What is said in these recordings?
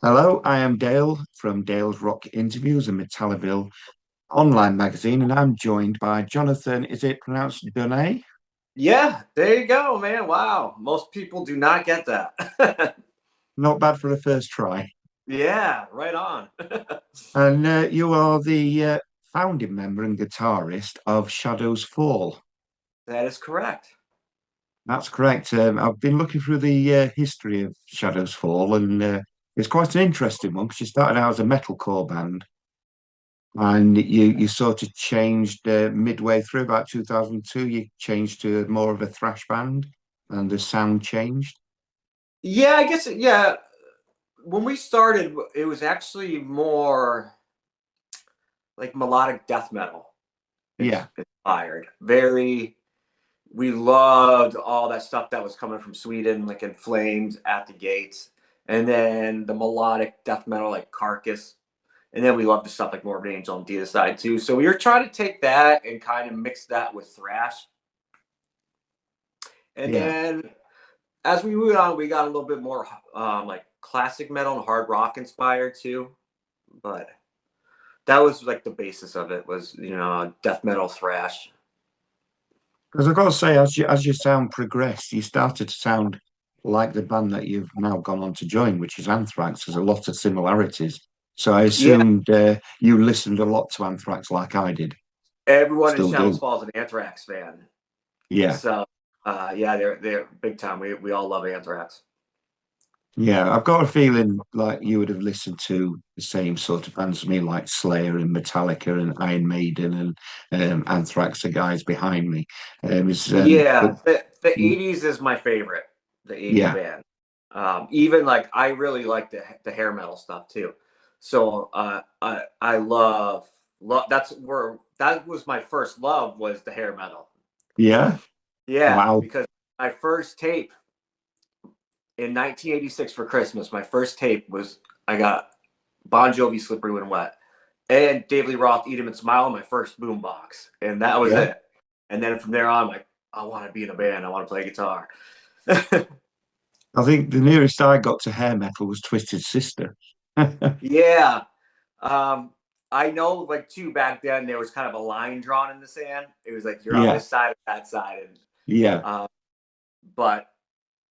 Hello, I am Dale from Dale's Rock Interviews and Metalliville online magazine, and I'm joined by Jonathan. Is it pronounced Donais? Yeah, there you go, man. Wow. Most people do not get that. Not bad for a first try. Yeah, right on. And you are the founding member and guitarist of Shadows Fall. That is correct. That's correct. I've been looking through the history of Shadows Fall, and it's quite an interesting one because you started out as a metalcore band. And you sort of changed midway through about 2002. You changed to more of a thrash band, and the sound changed. Yeah, I guess, yeah. When we started, it was actually more like melodic death metal Yeah, inspired. We loved all that stuff that was coming from Sweden, like In Flames, At the Gates. And then the melodic death metal, like Carcass. And then we loved the stuff like Morbid Angel and Deicide too. So we were trying to take that and kind of mix that with thrash. And yeah. then as we moved on, we got a little bit more like classic metal and hard rock inspired too. But that was like the basis of it was, death metal thrash. Because I've got to say, as your sound progressed, you started to sound like the band that you've now gone on to join, which is Anthrax. There's a lot of similarities. So I Yeah, assumed you listened a lot to Anthrax, like I did. everyone in Still Shadows do. Falls is an Anthrax fan. Yeah. So yeah, they're big time. We all love Anthrax. Yeah, I've got a feeling like you would have listened to the same sort of bands as me, like Slayer and Metallica and Iron Maiden and Anthrax, the guys behind me. But Yeah, the 80s is my favorite. The 80s yeah, band. Even like I really like the hair metal stuff too. So I love that was my first love was the hair metal. yeah, Yeah, wow, because my first tape in 1986 for Christmas, my first tape was I got Bon Jovi Slippery When Wet and Dave Lee Roth Eat 'Em and Smile in my first boombox, and that was yeah. it. And then from there on, I'm like, I want to be in a band. I want to play guitar. I think the nearest I got to hair metal was Twisted Sister. Yeah. Um, I know like too back then there was kind of a line drawn in the sand. It was like you're on Yeah, this side or that side. And yeah. um, but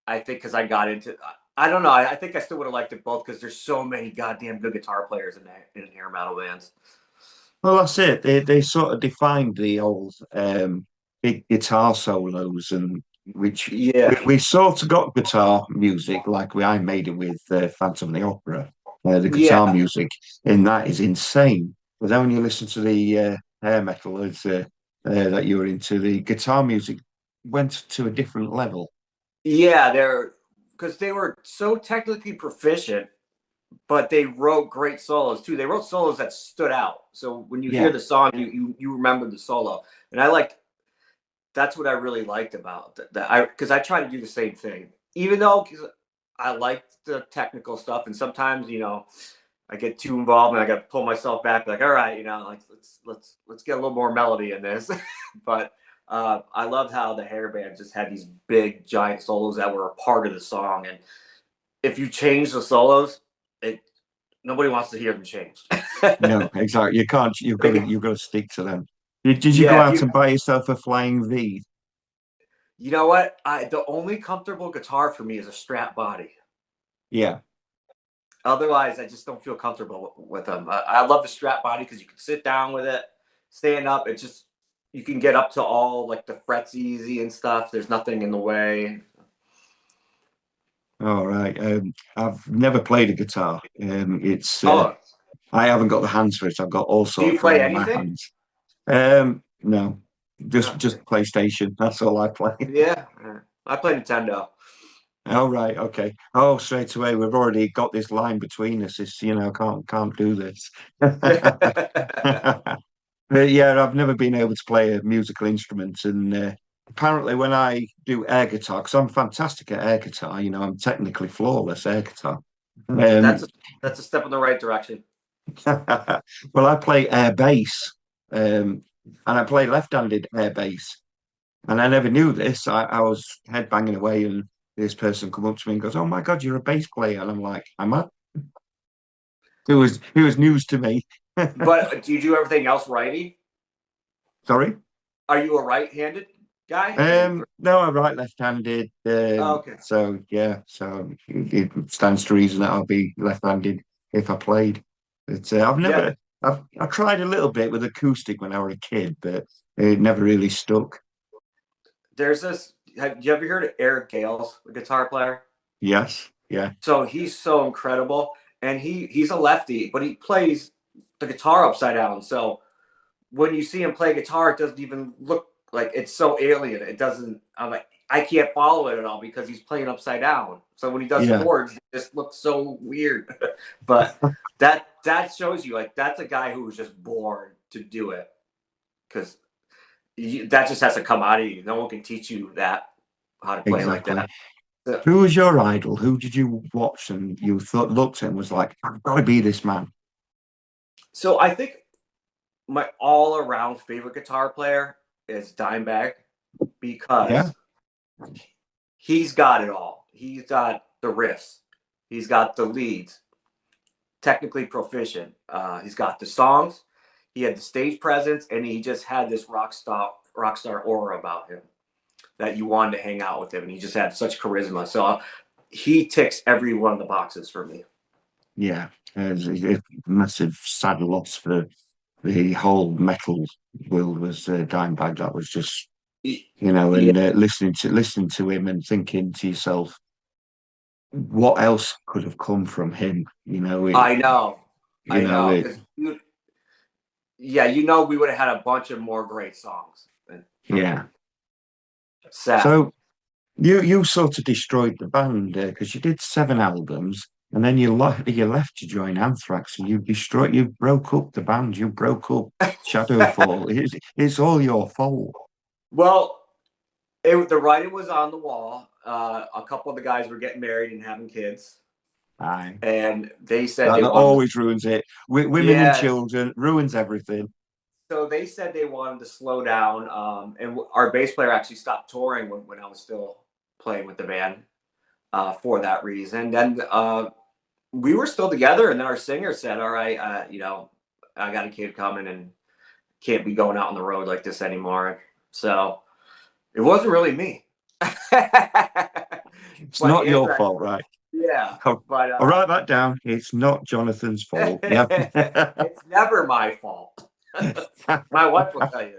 I think because I got into I don't know, I think I still would have liked it both because there's so many goddamn good guitar players in hair metal bands. Well, that's it. They sort of defined the old big guitar solos, and which Yeah. we sort of got guitar music like I made it with Phantom of the Opera. The guitar Yeah. music in that is insane. But then when you listen to the hair metal that you were into, the guitar music went to a different level. Yeah, they're because they were so technically proficient, but they wrote great solos too. They wrote solos that stood out. So when you hear Yeah, the song, you remember the solo. And I like that's what I really liked about that. I because I try to do the same thing, even though I like the technical stuff, and sometimes I get too involved and I got to pull myself back. Like, all right, like let's get a little more melody in this. But I loved how the hair band just had these big giant solos that were a part of the song, and if you change the solos, it nobody wants to hear them changed. no, exactly. You can't. Like, You've got to stick to them. Did you go yeah, if out you and buy yourself a flying V? you know what, I the only comfortable guitar for me is a Strat body. Yeah. Otherwise, I just don't feel comfortable with them. I love the Strat body because you can sit down with it, stand up. It just you can get up to all like the frets easy and stuff. There's nothing in the way. All right. I've never played a guitar. It's Oh, I haven't got the hands for it. I've got all do you sorts play wrong with my anything? hands. No, just Okay. PlayStation. That's all I play. Yeah, I play Nintendo. All right. Okay. Oh, straight away, we've already got this line between us. It's can't do this. But yeah, I've never been able to play a musical instrument, and apparently, when I do air guitar, because I'm fantastic at air guitar, I'm technically flawless air guitar. that's Um, a, that's a step in the right direction. well, I play air bass, and I play left-handed air bass, and I never knew this. I was headbanging away, and this person come up to me and goes, "Oh my God, you're a bass player," and I'm like, "Am I?" it was news to me. But do you do everything else righty? Sorry. Are you a right-handed guy? No, I'm right left-handed. Oh, okay. So yeah, so it stands to reason that I'll be left-handed if I played. But Yeah, I tried a little bit with acoustic when I was a kid, but it never really stuck. there's this. Have you ever heard of Eric Gales, the guitar player? Yes, yeah, So he's so incredible, and he's a lefty, but he plays the guitar upside down. So when you see him play guitar, it doesn't even look like it's so alien. It doesn't. I'm like, I can't follow it at all because he's playing upside down. So when he does yeah, chords, it just looks so weird. But that shows you like that's a guy who was just born to do it because that just has to come out of you. No one can teach you that how to play like exactly. that. So, Who was your idol? Who did you watch and you thought looked at and was like, I've got to be this man? so I think my all-around favorite guitar player is Dimebag Yeah, because he's got it all. He's got the riffs, he's got the leads, technically proficient. He's got the songs, he had the stage presence, and he just had this rock star aura about him that you wanted to hang out with him, and he just had such charisma. So he ticks every one of the boxes for me. yeah. It's a massive sad loss for the whole metal world was Dimebag. That was just Yeah, and listening to him and thinking to yourself, what else could have come from him? I know, You know it. because yeah, we would have had a bunch of more great songs from Yeah. him. Sad. So you sort of destroyed the band because you did 7 albums and then you left to join Anthrax and you broke up the band, you broke up Shadowfall. It's all your fault. Well, the writing was on the wall. A couple of the guys were getting married and having kids, Aye. and they said That they wanted. always ruins it. Women and Yeah, children ruins everything. so they said they wanted to slow down. And our bass player actually stopped touring when I was still playing with the band for that reason. Then we were still together, and then our singer said, "All right, I got a kid coming and can't be going out on the road like this anymore." So it wasn't really me. It's But not your Anthrax, fault, right? yeah. I'll, But I'll write that down. It's not Jonathan's fault. Yeah. it's never my fault. My wife will tell you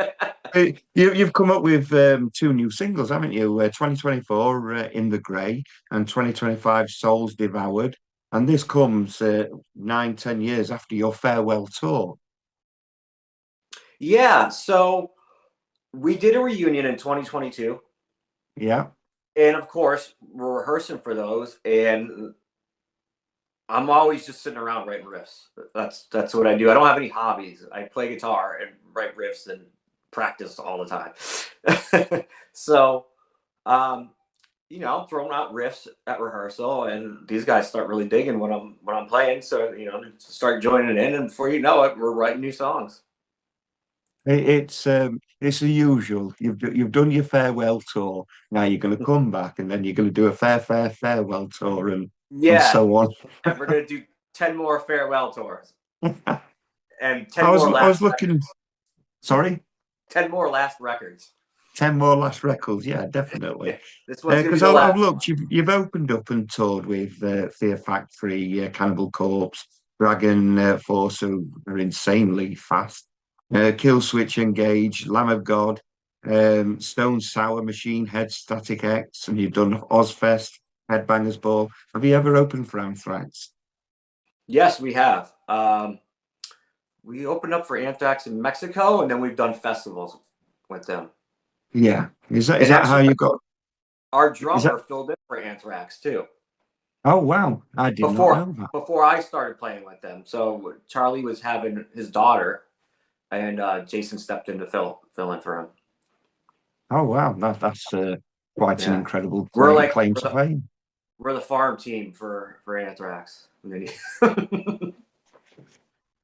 that. You've come up with 2 new singles, haven't you? 2024 In the Grey and 2025 Souls Devoured. And this comes 9, 10 years after your farewell tour. Yeah, so we did a reunion in 2022, Yeah. and of course we're rehearsing for those, and I'm always just sitting around writing riffs. That's what I do. I don't have any hobbies. I play guitar and write riffs and practice all the time. So, um, throwing out riffs at rehearsal, and these guys start really digging when I'm playing. So start joining in, and before you know it, we're writing new songs. It's the usual. You've done your farewell tour. Now you're going to come back, and then you're going to do a farewell tour, and Yeah, so on. we're gonna do 10 more farewell tours and I 10 was more I was last looking. records. Sorry, 10 more last records. 10 more last records. Yeah, definitely. This one's gonna be Because the I've last looked, one. you've opened up and toured with Fear Factory, Cannibal Corpse, Dragon Force, who are insanely fast, Kill Switch Engage, Lamb of God, Stone Sour, Machine Head, Static X, and you've done Ozfest, Headbangers Ball. Have you ever opened for Anthrax? Yes, we have. We opened up for Anthrax in Mexico, and then we've done festivals with them. Yeah. Is And that how actually, you got? our Is that? drummer filled in for Anthrax too Oh wow! I did not before know that. before I started playing with them. So Charlie was having his daughter, and Jason stepped in to fill in for him. Oh wow! That's quite an Yeah, incredible we're claim, like claim to fame. we're the farm team for Anthrax.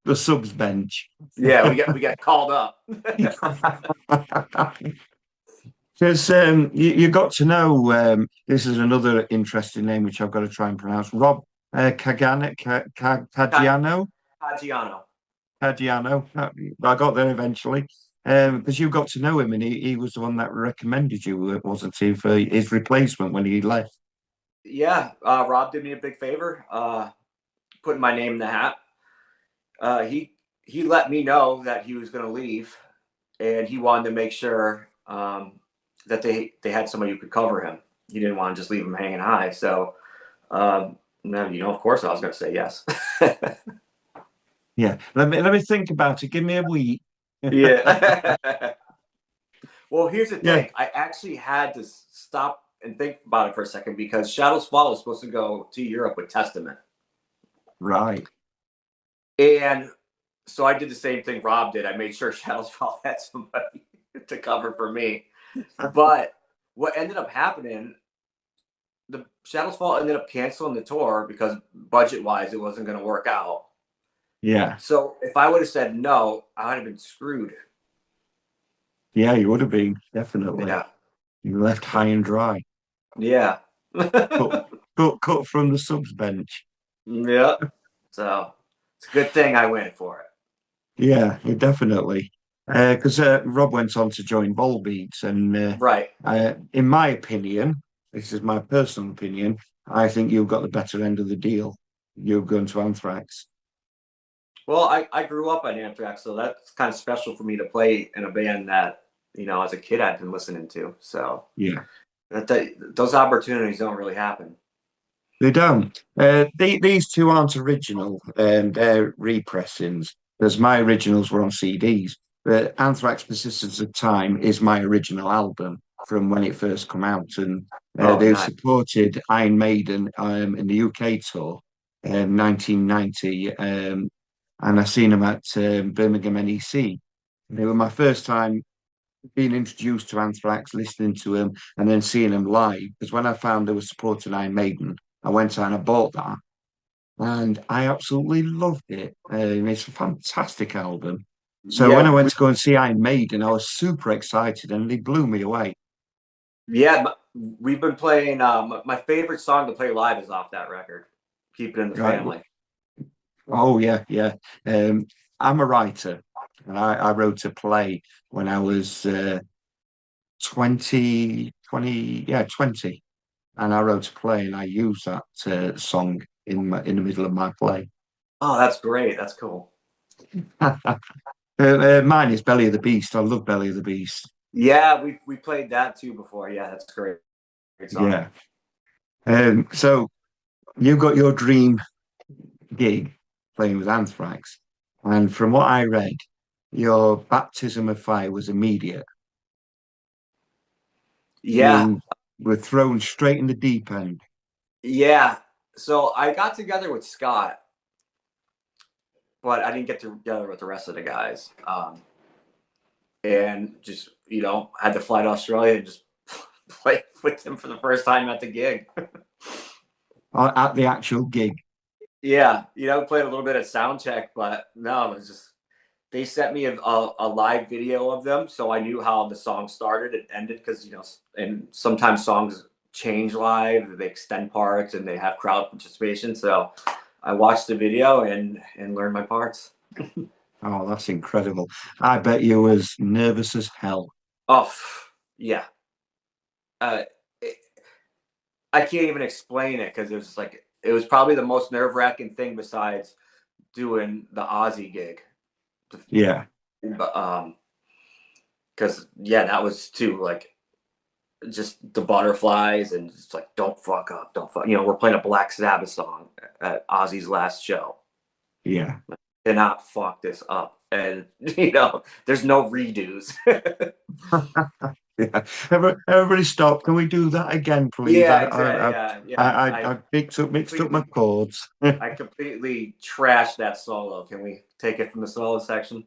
The subs bench. Yeah, we got called up. Because you got to know, this is another interesting name which I've got to try and pronounce. Ca- Caggiano. Caggiano. Caggiano. I got there eventually. Because you got to know him, and he was the one that recommended you, wasn't he, for his replacement when he left? Yeah, Rob did me a big favor, putting my name in the hat. He let me know that he was going to leave, and he wanted to make sure that they had somebody who could cover him. He didn't want to just leave him hanging high. So, of course, I was going to say yes. Yeah. Let me think about it. Give me a week. Yeah. Well, here's the Yeah. thing. I actually had to stop and think about it for a second because Shadows Fall was supposed to go to Europe with Testament. Right. And so I did the same thing Rob did. I made sure Shadows Fall had somebody to cover for me. But what ended up happening, the Shadows Fall ended up canceling the tour because budget wise it wasn't going to work out. Yeah. So if I would have said no, I would have been screwed. Yeah, you would have been, definitely. Yeah. You left high and dry. Yeah. Cut, cut from the subs bench. Yeah. So it's a good thing I went for it. Yeah, definitely. Because Rob went on to join Volbeat, and Right. in my opinion, this is my personal opinion, I think you got the better end of the deal. You're going to Anthrax. Well, I grew up on Anthrax, so that's kind of special for me to play in a band that, as a kid I've been listening to. So Yeah, those opportunities don't really happen. they don't. These two aren't original, they're repressings, because my originals were on CDs. But Anthrax Persistence of Time is my original album from when it first come out, and Oh, they nice. supported Iron Maiden in the UK tour in 1990, and I seen them at Birmingham NEC. They were my first time being introduced to Anthrax, listening to them, and then seeing them live. Because when I found they were supporting Iron Maiden, I went out and I bought that, and I absolutely loved it. It's a fantastic album. So when I Yeah, went to go and see Iron Maiden, I was super excited, and they blew me away. yeah. We've been playing. My favorite song to play live is off that record. Keep It in the Right? Family. Oh yeah, yeah. I'm a writer, and I wrote a play when I was 20, yeah, 20. And I wrote a play, and I used that song in the middle of my play. Oh, that's great. That's cool. Mine is Belly of the Beast. I love Belly of the Beast. Yeah, we played that too before. Yeah, that's great. Great song. Yeah. So you got your dream gig playing with Anthrax, and from what I read, your baptism of fire was immediate. Yeah, You were thrown straight in the deep end. yeah. So I got together with Scott, but I didn't get together with the rest of the guys. And just had to fly to Australia and just play with him for the first time at the gig. At the actual gig. Yeah, played a little bit of sound check, but no, it was just they sent me a live video of them, so I knew how the song started and ended because and sometimes songs change live, they extend parts and they have crowd participation. So I watched the video and learned my parts. Oh, that's incredible. I bet you was nervous as hell. Oh, yeah. Uh, it, I can't even explain it because it was probably the most nerve wracking thing besides doing the Ozzy gig. Yeah. But because yeah, that was too just the butterflies and it's like don't fuck up, don't fuck. We're playing a Black Sabbath song at Ozzy's last show. Yeah. Cannot fuck this up, and there's no redos. Yeah. Everybody stop. Can we do that again, please? Yeah, exactly. Yeah, yeah. I mixed up my chords. I completely trashed that solo. Can we take it from the solo section?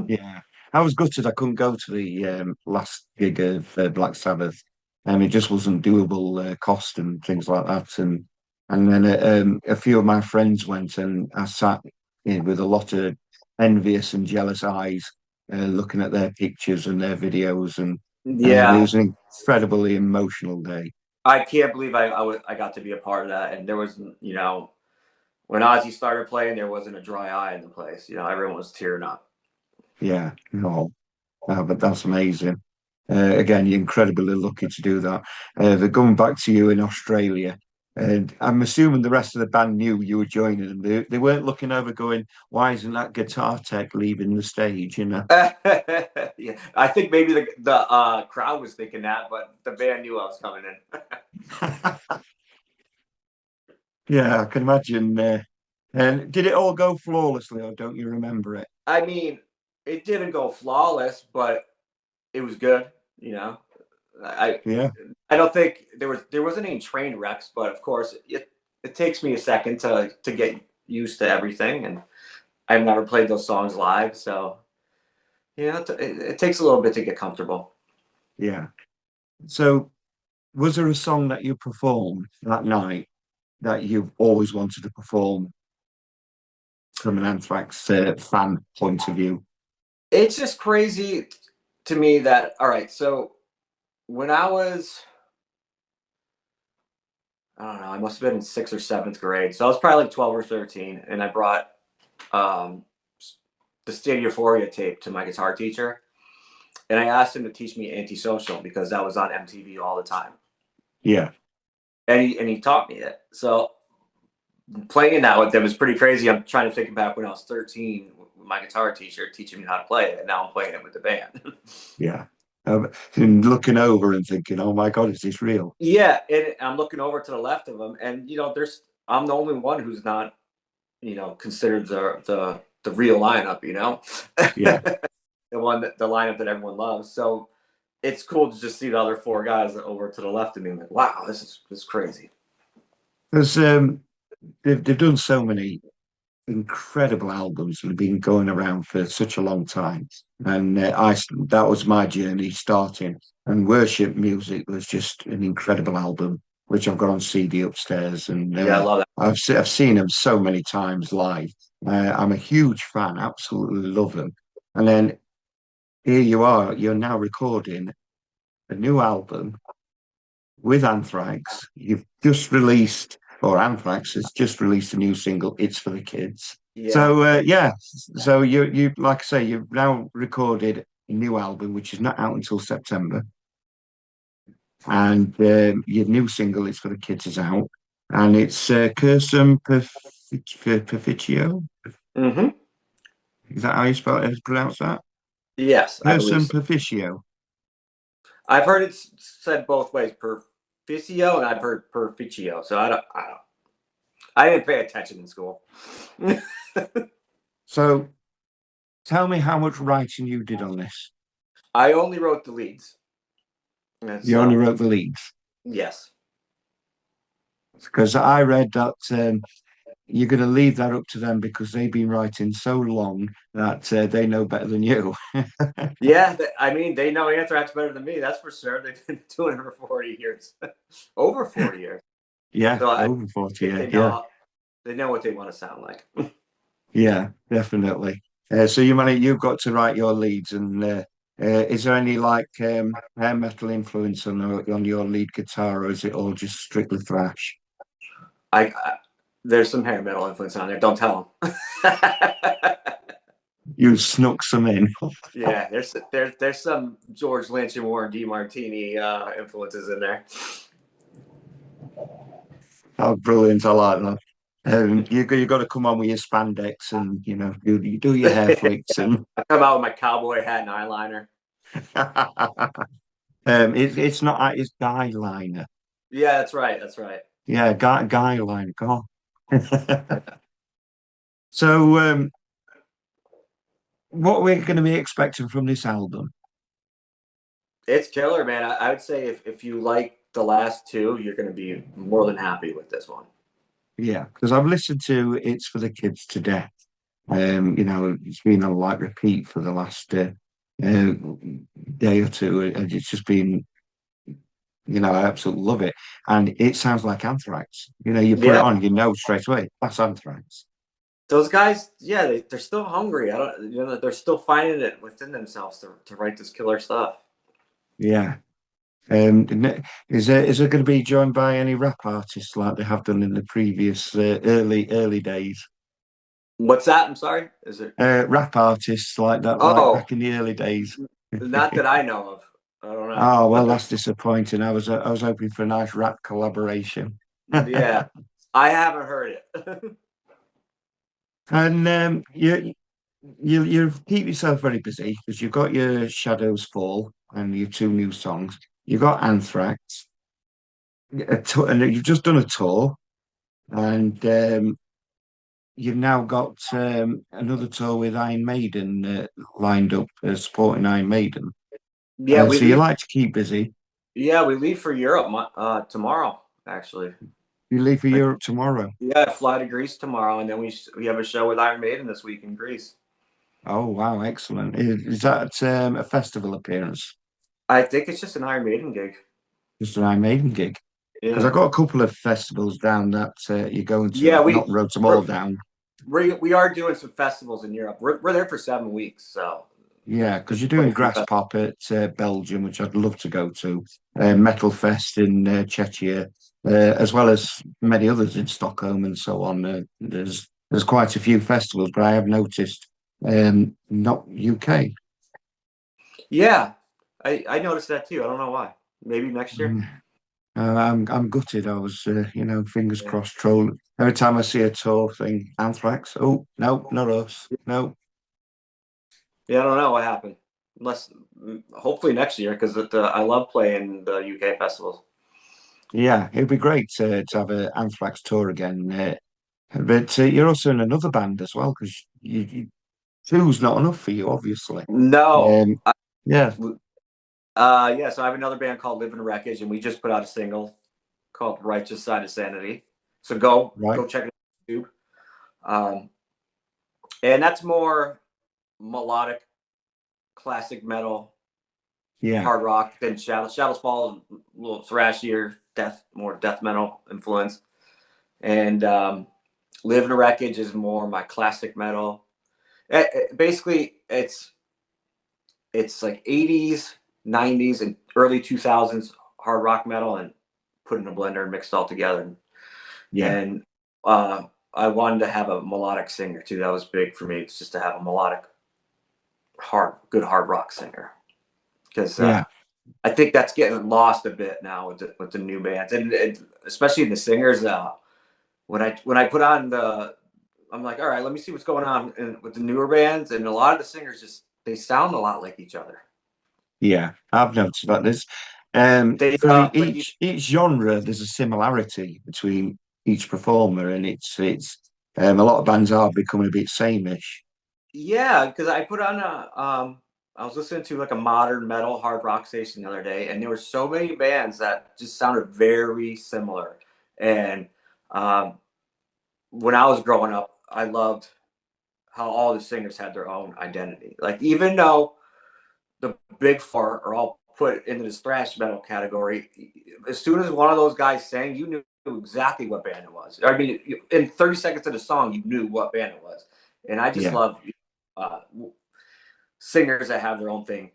Yeah. I was gutted I couldn't go to the last gig of Black Sabbath. It just wasn't doable cost and things like that. And then a few of my friends went, and I sat in with a lot of envious and jealous eyes, looking at their pictures and their videos, and it Yeah, was an incredibly emotional day. I can't believe I got to be a part of that. And there was, when Ozzy started playing, there wasn't a dry eye in the place. Everyone was tearing up. Yeah, no, but that's amazing. Again, you're incredibly lucky to do that. They're going back to you in Australia, and I'm assuming the rest of the band knew you were joining them. They weren't looking over, going, "Why isn't that guitar tech leaving the stage?" Yeah, I think maybe the crowd was thinking that, but the band knew I was coming in. Yeah, I can imagine. And did it all go flawlessly, or don't you remember it? I mean, it didn't go flawless, but it was good. I Yeah, I don't think there wasn't any train wrecks, but of course it takes me a second to get used to everything, and I've never played those songs live, so it takes a little bit to get comfortable. yeah. So, was there a song that you performed that night that you've always wanted to perform from an Anthrax fan point of view? It's just crazy to me that all right, so when I don't know, I must have been in sixth or seventh grade, so I was probably like 12 or 13, and I brought um, the State of Euphoria tape to my guitar teacher, and I asked him to teach me Antisocial because that was on MTV all the time, Yeah, and he taught me it. So playing that with them is pretty crazy. I'm trying to think back when I was 13 with my guitar teacher teaching me how to play it, and now I'm playing it with the band. yeah. And looking over and thinking, "Oh my God, is this real?" Yeah, and I'm looking over to the left of him, and I'm the only one who's not considered the real lineup. Yeah. The lineup that everyone loves. So it's cool to just see the other four guys over to the left of me. I'm like, wow, this is crazy. Because they've done so many incredible albums and have been going around for such a long time. And that was my journey starting. And Worship Music was just an incredible album, which I've got on CD upstairs. And Yeah, I love that. I've seen them so many times live. I'm a huge fan, absolutely love them. And then here you are, you're now recording a new album with Anthrax. You've just released, or Anthrax has just released a new single, It's for the Kids. Yeah, So yeah, so you like I say, you've now recorded a new album which is not out until September, and your new single is for the kids is out, and it's Cursum Perficio. hmm Is that how you pronounce that? yes, I believe Cursum so. Perficio. I've heard it said both ways, perficio, and I've heard perficio. So I didn't pay attention in school. So tell me how much writing you did on this. I only wrote the leads. And You only so wrote the leads. yes. Because I read that you're going to leave that up to them because they've been writing so long that they know better than you. Yeah, I mean, they know Anthrax better than me. That's for sure. They've been doing it for 40 years, over 40 years. Yeah, So I over 40, think yeah, yeah, they know what they want to sound like. yeah, definitely. So you've got to write your leads, and is there any like hair metal influence on your lead guitar, or is it all just strictly thrash? I there's some hair metal influence on there. Don't tell them. You snuck some in. Yeah, there's some George Lynch and Warren DeMartini influences in there. Oh, brilliant! I like that. You got to come on with your spandex and you do your hair flicks and I come out with my cowboy hat and eyeliner. it's not it's guy liner. Yeah, that's right. That's right. Yeah, guy liner. God. So what we're going to be expecting from this album? It's killer, man. I would say if you like the last two, you're going to be more than happy with this one. Yeah, because I've listened to It's for the Kids to death. It's been on like repeat for the last day or two, and it's just been, I absolutely love it. And it sounds like Anthrax. You put it Yeah, on, straight away that's Anthrax. those guys, yeah, they're still hungry. I don't, they're still finding it within themselves to write this killer stuff. Yeah. Is it going to be joined by any rap artists like they have done in the previous early days? What's that? I'm sorry. Is it? Rap artists like that, like Oh, back in the early days. not that I know of. I don't Oh well, know. that's disappointing. I was hoping for a nice rap collaboration. Yeah, I haven't heard it. And you keep yourself very busy because you've got your Shadows Fall and your two new songs. You've got Anthrax, and you've just done a tour, and you've now got another tour with Iron Maiden lined up, supporting Iron Maiden. Yeah, we So you leave. like to keep busy. Yeah, we leave for Europe tomorrow. Actually, You leave for Europe tomorrow. yeah, I fly to Greece tomorrow, and then we have a show with Iron Maiden this week in Greece. Oh wow, excellent! Is that a festival appearance? I think it's just an Iron Maiden gig. Just an Iron Maiden gig? Because Yeah, I've got a couple of festivals down that you're going to. yeah, I've not wrote them all down. we are doing some festivals in Europe. We're there for 7 weeks, so Yeah, there's because you're quite a doing few Grass festivals. Pop at Belgium, which I'd love to go to. Metal Fest in Czechia, as well as many others in Stockholm and so on. There's quite a few festivals, but I have noticed not UK. Yeah, I noticed that too. I don't know why. Maybe next year. Mm. I'm gutted. I was, fingers Yeah, crossed. Troll. Every time I see a tour thing, Anthrax. Oh no, not us. No. yeah, I don't know what happened. Unless hopefully next year because I love playing the UK festivals. Yeah, it'd be great to have an Anthrax tour again. But you're also in another band as well because two's not enough for you, obviously. No. Um, yeah, Yeah, so I have another band called Live in Wreckage, and we just put out a single called Righteous Side of Sanity. So right. go check it out on YouTube. And that's more melodic, classic metal, Yeah, hard rock than Shadows. Shadows Fall is a little thrashier, more death metal influence. And Live in Wreckage is more my classic metal. Basically, it's like 80s, 90s, and early 2000s hard rock metal, and put in a blender and mixed all together. yeah, And uh, I wanted to have a melodic singer too. That was big for me. It's just to have a melodic, good hard rock singer because yeah. I think that's getting lost a bit now with the new bands, and especially the singers. When I put on I'm like, all right, let me see what's going on with the newer bands, and a lot of the singers just they sound a lot like each other. Yeah, I've noticed about this. They For like you, each genre, there's a similarity between each performer, and it's a lot of bands are becoming a bit sameish. yeah, because I put on I was listening to like a modern metal hard rock station the other day, and there were so many bands that just sounded very similar. And um, when I was growing up, I loved how all the singers had their own identity. Like even though the big four are all put into this thrash metal category, as soon as one of those guys sang, you knew exactly what band it was. I mean, in 30 seconds of the song, you knew what band it was. And I just Yeah, love uh, singers that have their own thing.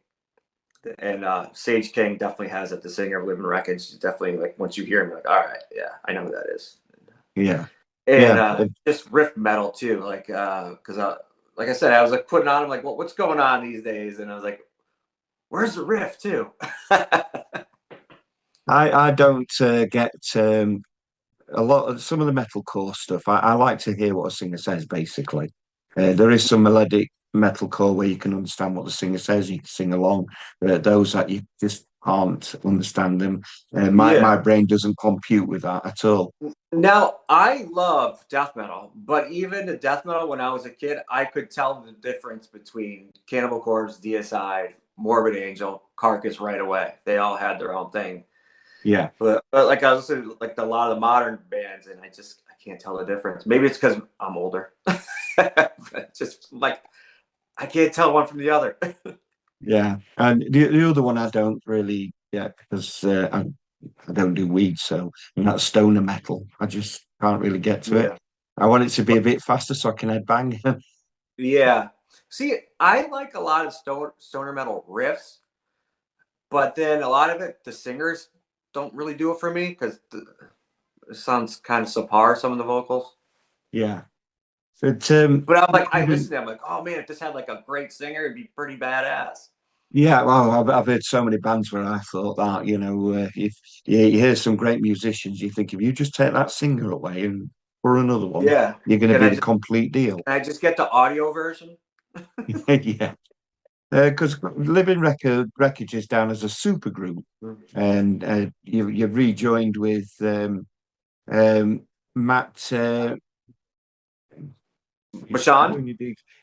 And Sage King definitely has it. The singer of Living Wreckage, definitely like once you hear him, you're like, all right, yeah, I know who that is. yeah, And yeah, just riff metal too, like because like I said, I was like putting on, I'm like, what's going on these days? And I was like, where's the riff too? I don't get a lot of some of the metalcore stuff. I like to hear what a singer says, basically. There is some melodic metalcore where you can understand what the singer says, you can sing along. Those that you just can't understand them. My Yeah. brain doesn't compute with that at all. Now I love death metal, but even the death metal when I was a kid, I could tell the difference between Cannibal Corpse, Deicide, Morbid Angel, Carcass right away. They all had their own thing. Yeah, But like I was listening to like a lot of the modern bands, and I can't tell the difference. Maybe it's because I'm older. Just like I can't tell one from the other. yeah. And the other one I don't really get because I don't do weed, so and that's stoner metal. I just can't really get to it. Yeah. I want it to be a bit faster so I can headbang. Yeah. See, I like a lot of stoner metal riffs, but then a lot of it, the singers don't really do it for me because it sounds kind of subpar, some of the vocals. Yeah. But But I'm like, I listen to them like, oh man, if this had like a great singer, it'd be pretty badass. yeah, well, I've heard so many bands where I thought that, if you hear some great musicians, you think if you just take that singer away and for another one, Yeah. you're going to be the complete deal. Can I just get the audio version? Yeah. Because Living Wreckage is down as a super group, and you've rejoined with Matt. Bashan?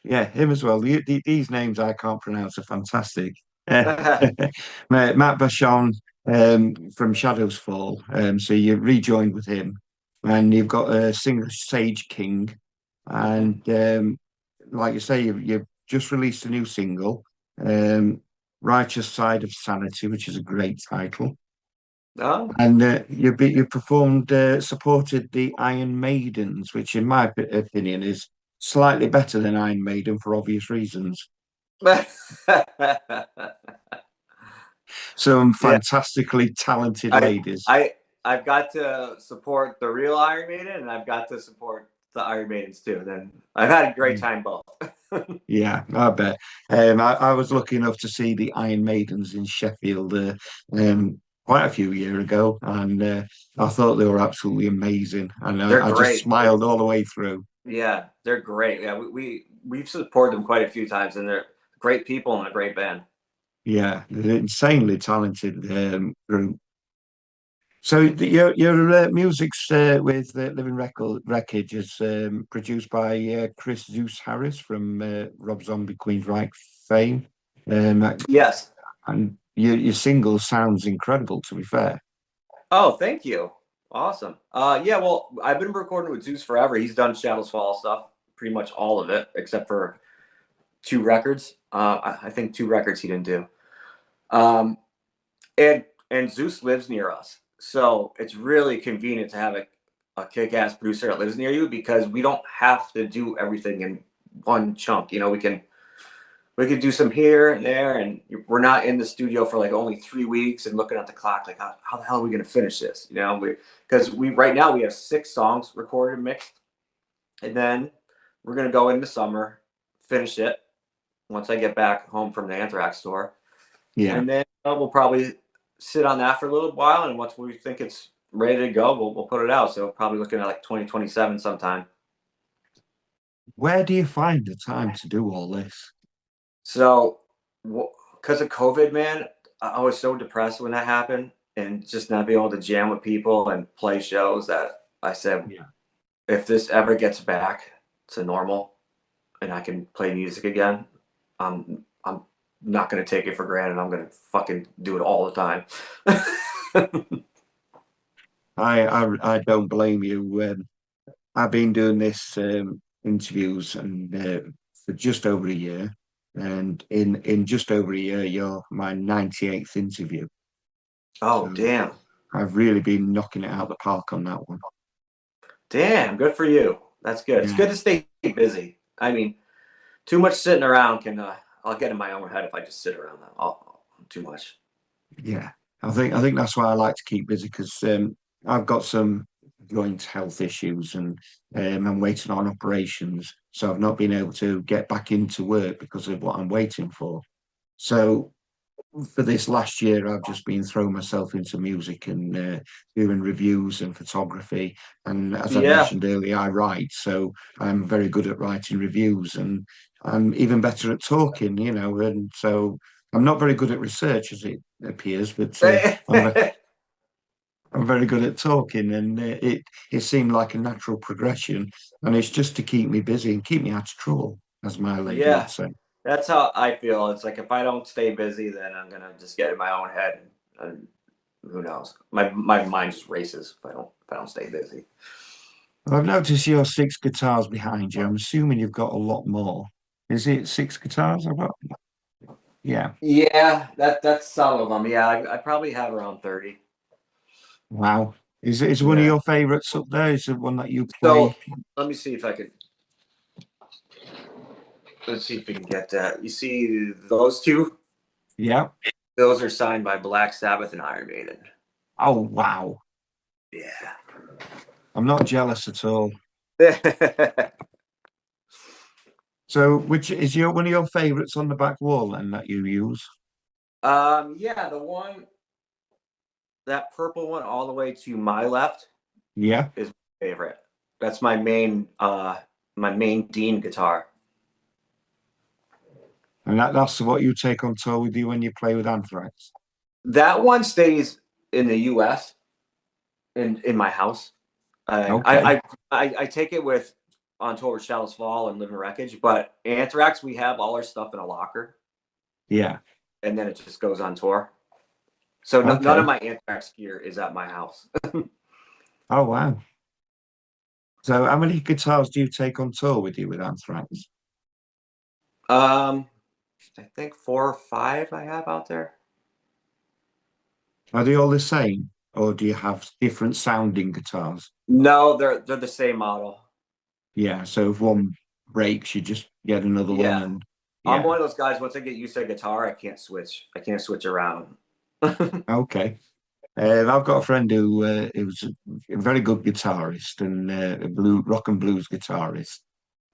Yeah, him as well. These names I can't pronounce are fantastic. Matt Bashon from Shadows Fall. So you rejoined with him, and you've got a singer Sage King, and like you say, you've just released a new single, um, "Righteous Side of Sanity," which is a great title. Oh. And you performed, supported the Iron Maidens, which, in my opinion, is slightly better than Iron Maiden for obvious reasons. Some Yeah, fantastically talented I ladies. I I've got to support the real Iron Maiden, and I've got to support the Iron Maidens too. Then I've had a great Mm. time both. Yeah, I bet. I was lucky enough to see the Iron Maidens in Sheffield quite a few years ago, and I thought they were absolutely amazing. And They're I just great. smiled all the way through. Yeah, they're great. Yeah, we've supported them quite a few times, and they're great people and a great band. Yeah, they're insanely talented group. So your music's with Living Record Wreckage is produced by Chris Zeus Harris from Rob Zombie Queensryche fame, Yes. and your single sounds incredible. To be fair, Oh, thank you. Awesome. Yeah. Well, I've been recording with Zeus forever. He's done Shadows Fall stuff, pretty much all of it, except for two records. I think two records he didn't do. Um, and Zeus lives near us, so it's really convenient to have a kick-ass producer that lives near you because we don't have to do everything in one chunk. You know, we could do some here and there, and we're not in the studio for like only 3 weeks and looking at the clock like how the hell are we going to finish this? You know, because we right now we have 6 songs recorded and mixed, and then we're going to go in the summer, finish it once I get back home from the Anthrax tour, yeah. and then we'll probably sit on that for a little while, and once we think it's ready to go, we'll put it out. So probably looking at like 2027 sometime. Where do you find the time to do all this? So because of COVID, man, I was so depressed when that happened, and just not being able to jam with people and play shows that I said, Yeah. if this ever gets back to normal and I can play music again, I'm not gonna take it for granted. I'm gonna fucking do it all the time. I don't blame you. I've been doing this interviews and for just over a year, and in just over a year, you're my 98th interview. Oh So damn, I've really been knocking it out of the park on that one. damn, good for you. That's good. It's Yeah, good to stay busy. I mean, too much sitting around can I'll get in my own head if I just sit around. Too much. yeah. I think that's why I like to keep busy because I've got some joint health issues and I'm waiting on operations, so I've not been able to get back into work because of what I'm waiting for. So for this last year, I've just been throwing myself into music and doing reviews and photography. And as I Yeah. mentioned earlier, I write, so I'm very good at writing reviews, and I'm even better at talking. And so I'm not very good at research, as it appears, but I'm very good at talking, and it seemed like a natural progression. And it's just to keep me busy and keep me out of trouble, as my lady would Yeah, say. that's how I feel. It's like if I don't stay busy, then I'm gonna just get in my own head, and who knows? My mind just races if I don't stay busy. I've noticed your 6 guitars behind you. I'm assuming you've got a lot more. Is it 6 guitars? I've got, yeah. Yeah, that's some of them. Yeah, I probably have around 30. Wow. Is one of Yeah. your favorites up there? Is it one that you play? So let me see if I could. Let's see if we can get that. You see those two? Yeah. Those are signed by Black Sabbath and Iron Maiden. Oh wow! Yeah. I'm not jealous at all. So, which is one of your favourites on the back wall, and that you use? Yeah, the one, that purple one all the way to my left Yeah, is my favorite. That's my main Dean guitar. and that's what you take on tour with you when you play with Anthrax. That one stays in the US in my house. Okay. I take it with on tour with Shadows Fall and Live in Wreckage, but Anthrax, we have all our stuff in a locker, Yeah. and then it just goes on tour. So none of Okay. my Anthrax gear is at my house. Oh wow. So, how many guitars do you take on tour with you with Anthrax? I think 4 or 5 I have out there. Are they all the same, or do you have different sounding guitars? No, they're the same model. Yeah. So if one breaks, you just get another one, Yeah, and I'm yeah. one of those guys. Once I get used to a guitar, I can't switch. I can't switch around. Okay. I've got a friend who was a very good guitarist and a rock and blues guitarist,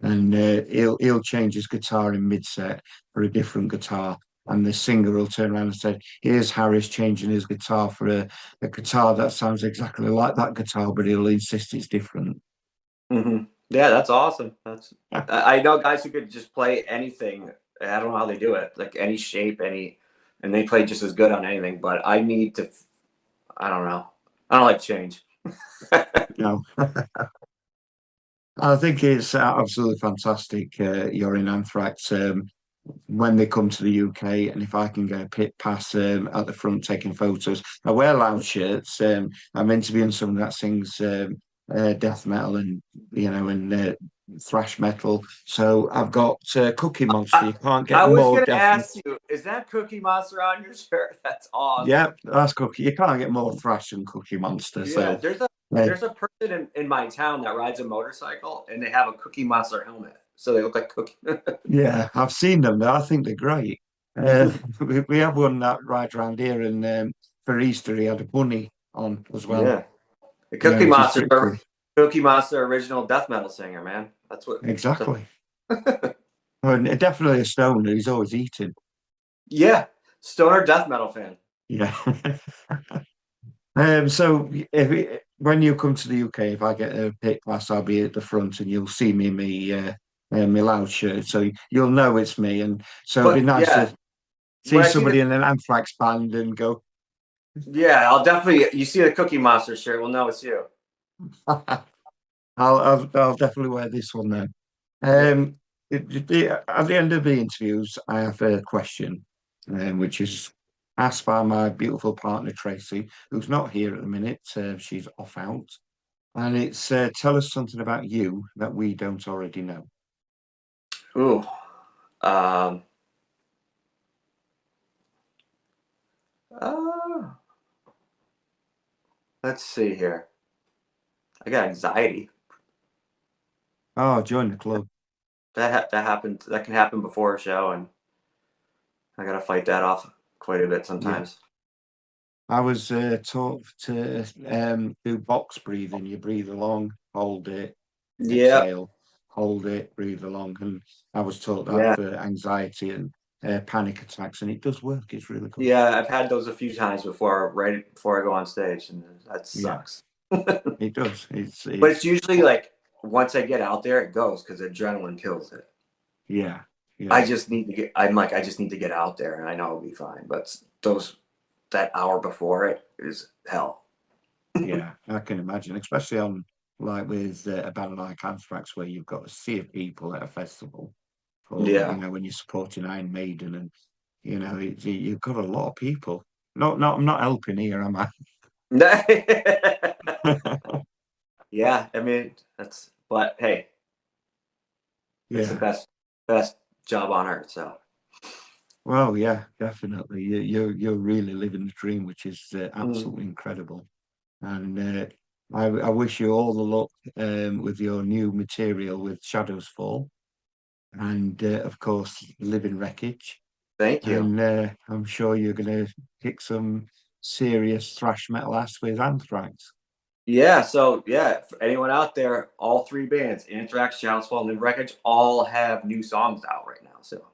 and he'll change his guitar in mid-set for a different guitar, and the singer will turn around and say, "Here's Harris changing his guitar for a guitar that sounds exactly like that guitar, but he'll insist it's different." Yeah, that's awesome. I know guys who could just play anything. I don't know how they do it, like any shape, and they play just as good on anything. But I need to. I don't know. I don't like change. No, I think it's absolutely fantastic. You're in Anthrax. When they come to the UK, and if I can get a pit pass at the front taking photos. I wear loud shirts. I'm interviewing someone that sings death metal and thrash metal. So I've got Cookie Monster. I, You can't get I was more gonna death. ask you, is that Cookie Monster on your shirt? That's awesome. Yeah, that's Cookie. You can't get more thrash than Cookie Monster. Yeah, So uh, there's a person in my town that rides a motorcycle, and they have a Cookie Monster helmet, so they look like Cookie. yeah, I've seen them. I think they're great. We have one that rides around here, and for Easter he had a bunny on as well. Yeah, the Yeah, Cookie which is Monster, pretty cool. Cookie Monster, original death metal singer, man. That's what. Exactly. And definitely a stoner. He's always eating. Yeah, stoner death metal fan. Yeah. So when you come to the UK, if I get a pit class, I'll be at the front, and you'll see me in my loud shirt, so you'll know it's me. And so it'd be But nice yeah, to see when I see somebody the in an Anthrax band and go, yeah, I'll definitely. You see the Cookie Monster shirt, we'll know it's you. I'll definitely wear this one then. Yeah. At the end of the interviews, I have a question, which is asked by my beautiful partner Tracey, who's not here at the minute. She's off out, and it's tell us something about you that we don't already know. Ooh. Um. Uh, let's see here. I got anxiety. Oh, join the club. That happened. That can happen before a show, and I gotta fight that off quite a bit Yeah, sometimes. I was taught to do box breathing. You breathe along, hold it, Yeah. exhale, hold it, breathe along. And I was taught that Yeah. for anxiety and panic attacks, and it does work. It's really good. Yeah. I've had those a few times before, right before I go on stage, and that Yeah, sucks. it does. But it's usually like once I get out there, it goes because adrenaline kills it. Yeah, I yeah, just need to get. I'm like, I just need to get out there, and I know I'll be fine. But that hour before it is hell. yeah. I can imagine, especially on like with a band like Anthrax, where you've got a sea of people at a festival, or Yeah. when you're supporting Iron Maiden, and you've got a lot of people. Not, I'm not helping here, am I? Yeah. I mean, that's. But hey, it's the Yeah. best job on earth. So. Well, yeah, definitely. You're really living the dream, which is Mm. absolutely incredible. And I wish you all the luck with your new material with Shadows Fall, and of course, Living Wreckage. Thank you. and I'm sure you're going to kick some serious thrash metal ass with Anthrax. Yeah, so yeah, for anyone out there, all three bands, Anthrax, Shadows Fall, and Wreckage, all have new songs out right now. So go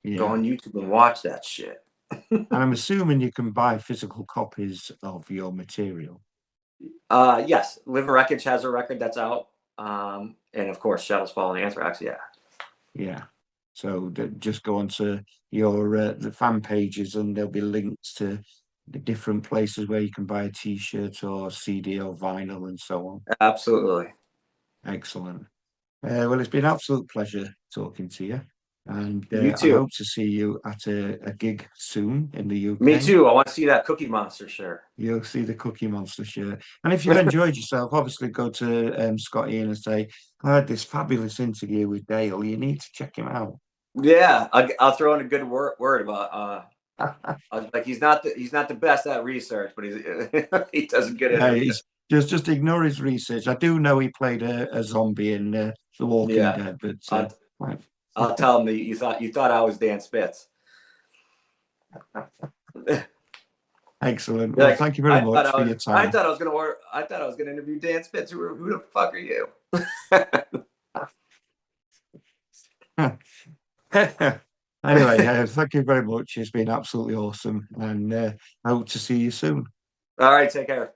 Yeah. on YouTube and watch that shit. And I'm assuming you can buy physical copies of your material. Yes, Live Wreckage has a record that's out. And of course, Shadows Fall and Anthrax, yeah. Yeah. So just go onto your the fan pages and there'll be links to the different places where you can buy a t-shirt or CD or vinyl and so on. Absolutely. Excellent. Well, it's been an absolute pleasure talking to you. And You I too. hope to see you at a gig soon in the Me UK. too. I want to see that Cookie Monster shirt. You'll see the Cookie Monster shirt. And if you've enjoyed yourself, obviously go to Scott Ian and say, I had this fabulous interview with Dale. You need to check him out. Yeah, I'll throw in a good word about. I was like, he's not the best at research, but he does a good Yeah, interview. he's just ignore his research. I do know he played a zombie in The Walking Yeah, Dead, but right. I'll tell him that you thought I was Dan Spitz. Excellent. Well, Like, thank you very much for your I time. thought I was gonna interview Dan Spitz. Who the fuck are you? Anyway, thank you very much. It's been absolutely awesome, and I hope to see you soon. All right, take care.